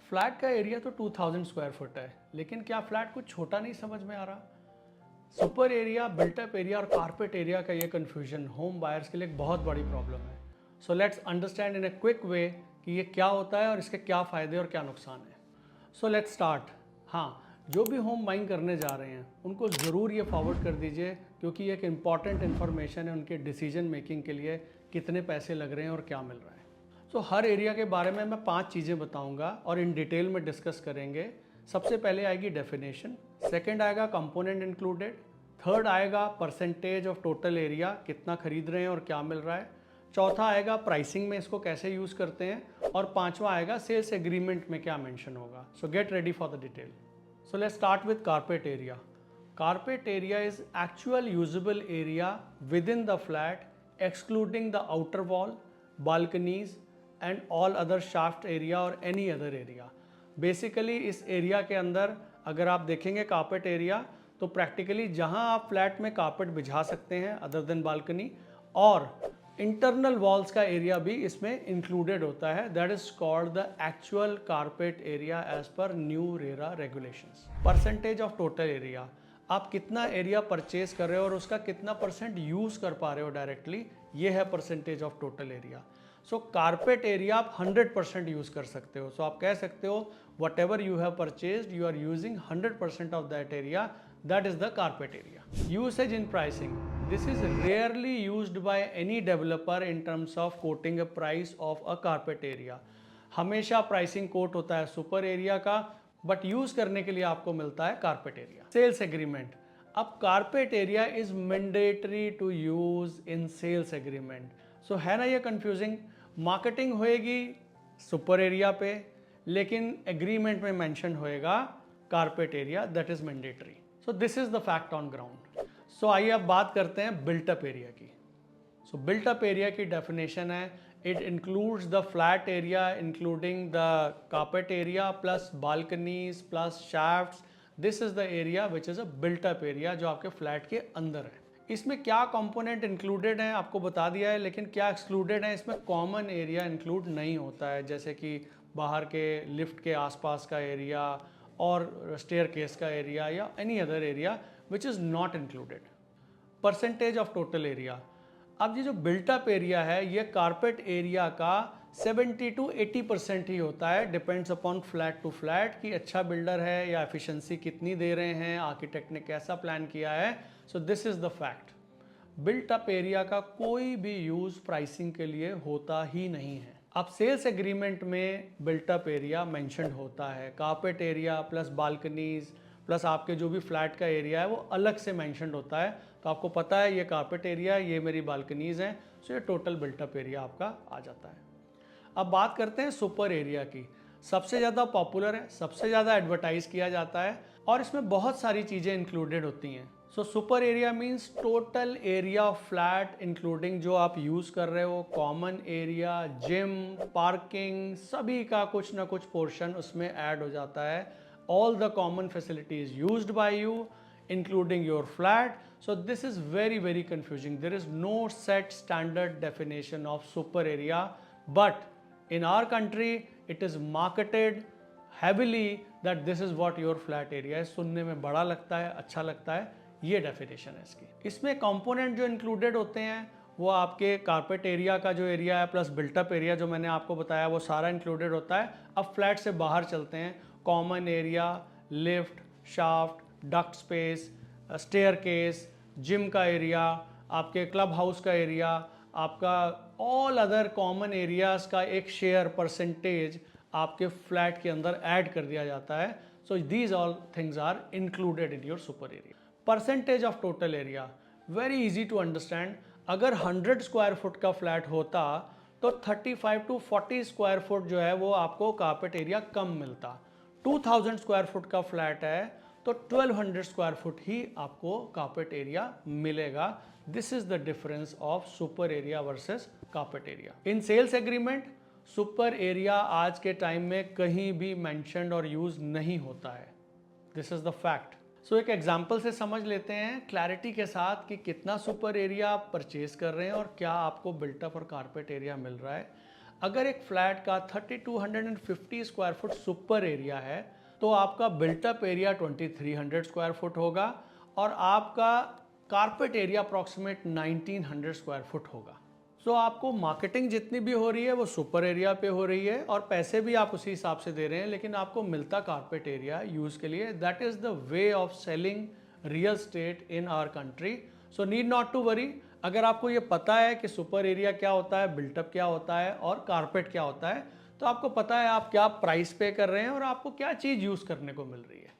Flat का area तो 2000 square foot है, लेकिन क्या फ्लैट कुछ छोटा नहीं समझ में आ रहा? सुपर एरिया, बिल्टअप एरिया और कारपेट एरिया का ये कन्फ्यूजन होम बायर्स के लिए एक बहुत बड़ी प्रॉब्लम है। So let's understand in a quick way कि ये क्या होता है और इसके क्या फ़ायदे और क्या नुकसान है। So let's start. हाँ, जो भी होम बाइंग करने जा रहे हैं उनको ज़रूर ये फॉरवर्ड कर दीजिए, क्योंकि ये एक इम्पॉर्टेंट इन्फॉर्मेशन है उनके डिसीजन मेकिंग के लिए, कितने पैसे लग रहे हैं और क्या मिल रहा है। सो हर एरिया के बारे में मैं 5 चीज़ें बताऊंगा और इन डिटेल में डिस्कस करेंगे। सबसे पहले आएगी डेफिनेशन, सेकंड आएगा कंपोनेंट इंक्लूडेड, थर्ड आएगा परसेंटेज ऑफ टोटल एरिया, कितना खरीद रहे हैं और क्या मिल रहा है, चौथा आएगा प्राइसिंग में इसको कैसे यूज़ करते हैं, और पांचवा आएगा सेल्स एग्रीमेंट में क्या मेंशन होगा। सो get ready for the detail. So let's start with carpet area. Carpet area is actual usable area within the flat excluding the outer wall, balconies and all other shaft area or any other area. Basically इस area के अंदर अगर आप देखेंगे carpet area, तो practically जहां आप flat में कारपेट बिछा सकते हैं अदर देन बालकनी, और इंटरनल वॉल्स का एरिया भी इसमें इंक्लूडेड होता है। That is called the actual carpet area as per new RERA regulations. Percentage of total area, आप कितना एरिया परचेज कर रहे हो और उसका कितना परसेंट यूज़ कर पा रहे हो डायरेक्टली, ये है percentage of total area. So carpet area आप 100% यूज़ कर सकते हो। सो आप कह सकते हो whatever you have purchase you are using 100% of that area, that is the carpet area. Usage in pricing, this is rarely used by any developer in terms of quoting a price of a carpet area. हमेशा pricing quote होता है super area का, but use करने के लिए आपको मिलता है कारपेट एरिया। सेल्स एग्रीमेंट, अब carpet area is mandatory to use in sales agreement. So है ना ये कंफ्यूजिंग, मार्केटिंग होएगी सुपर एरिया पे, लेकिन एग्रीमेंट में मेंशन होएगा carpet area, that is mandatory. So this is the fact on ground. So आइए अब बात करते हैं बिल्टअप एरिया की। सो बिल्टअप एरिया की डेफिनेशन है, it includes the flat area including the carpet area plus balconies plus shafts. This is the area which is a built up area जो आपके फ्लैट के अंदर है। इसमें क्या कंपोनेंट इंक्लूडेड हैं आपको बता दिया है, लेकिन क्या एक्सक्लूडेड है, इसमें कॉमन एरिया इंक्लूड नहीं होता है, जैसे कि बाहर के लिफ्ट के आसपास का एरिया और स्टेयर केस का एरिया या any other area which is not included. Percentage of total area, अब ये जो बिल्टअप एरिया है ये कारपेट एरिया का 70 to 80% ही होता है, depends upon flat to flat कि अच्छा बिल्डर है या एफिशिएंसी कितनी दे रहे हैं, आर्किटेक्ट ने कैसा प्लान किया है। सो this is the fact. Built up area का कोई भी यूज प्राइसिंग के लिए होता ही नहीं है। अब सेल्स एग्रीमेंट में बिल्टअप एरिया मेंशन होता है, carpet area plus balconies plus आपके जो भी फ्लैट का एरिया है वो अलग से मेंशन होता है, तो आपको पता है ये कारपेट एरिया, ये मेरी बालकनीज हैं, सो ये टोटल बिल्टअप एरिया आपका आ जाता है। अब बात करते हैं सुपर एरिया की। सबसे ज़्यादा पॉपुलर है, सबसे ज़्यादा एडवर्टाइज किया जाता है और इसमें बहुत सारी चीज़ें इंक्लूडेड होती हैं। So super area means total area of flat including जो आप यूज़ कर रहे हो, कॉमन एरिया, जिम, पार्किंग, सभी का कुछ ना कुछ पोर्शन उसमें ऐड हो जाता है। All the common facilities used by you including your flat. So this is very very confusing. There is no set standard definition of super area, but in our country it is marketed heavily that this is what your flat area is. सुनने में बड़ा लगता है, अच्छा लगता है, ये definition है इसकी। इसमें कंपोनेंट जो इंक्लूडेड होते हैं वो आपके कारपेट एरिया का जो एरिया है प्लस बिल्टअप एरिया जो मैंने आपको बताया वो सारा इंक्लूडेड होता है। अब फ्लैट से बाहर चलते हैं, common area, lift, shaft, duct space, staircase, gym का एरिया, आपके क्लब हाउस का एरिया, आपका ऑल अदर कॉमन एरियाज का एक शेयर परसेंटेज आपके फ्लैट के अंदर ऐड कर दिया जाता है। So these all things are included in your super area. Percentage of total area, very easy to understand. अगर 100 स्क्वायर फुट का फ्लैट होता तो 35 to 40 स्क्वायर फुट जो है वो आपको कारपेट एरिया कम मिलता। 2000 स्क्वायर फुट का फ्लैट है तो 1200 स्क्वायर फुट ही आपको कारपेट एरिया मिलेगा। This is the difference of super area versus carpet area. In sales agreement super area आज के टाइम में कहीं भी मेंशन्ड और यूज नहीं होता है। This is the fact. So एक एग्जाम्पल से समझ लेते हैं क्लैरिटी के साथ कि कितना सुपर एरिया आप परचेज कर रहे हैं और क्या आपको बिल्टअप और कारपेट एरिया मिल रहा है। अगर एक फ्लैट का 3250 स्क्वायर फुट सुपर एरिया है तो आपका बिल्टअप एरिया 2300 स्क्वायर फुट होगा और आपका carpet area approximate 1900 square foot होगा। सो आपको मार्केटिंग जितनी भी हो रही है वो सुपर एरिया पे हो रही है और पैसे भी आप उसी हिसाब से दे रहे हैं, लेकिन आपको मिलता कारपेट एरिया यूज़ के लिए। That is the way of selling real estate in our country. So need not to worry. अगर आपको ये पता है कि सुपर एरिया क्या होता है, बिल्टअप क्या होता है और कारपेट क्या होता है, तो आपको पता है आप क्या प्राइस पे कर रहे हैं और आपको क्या चीज़ यूज़ करने को मिल रही है।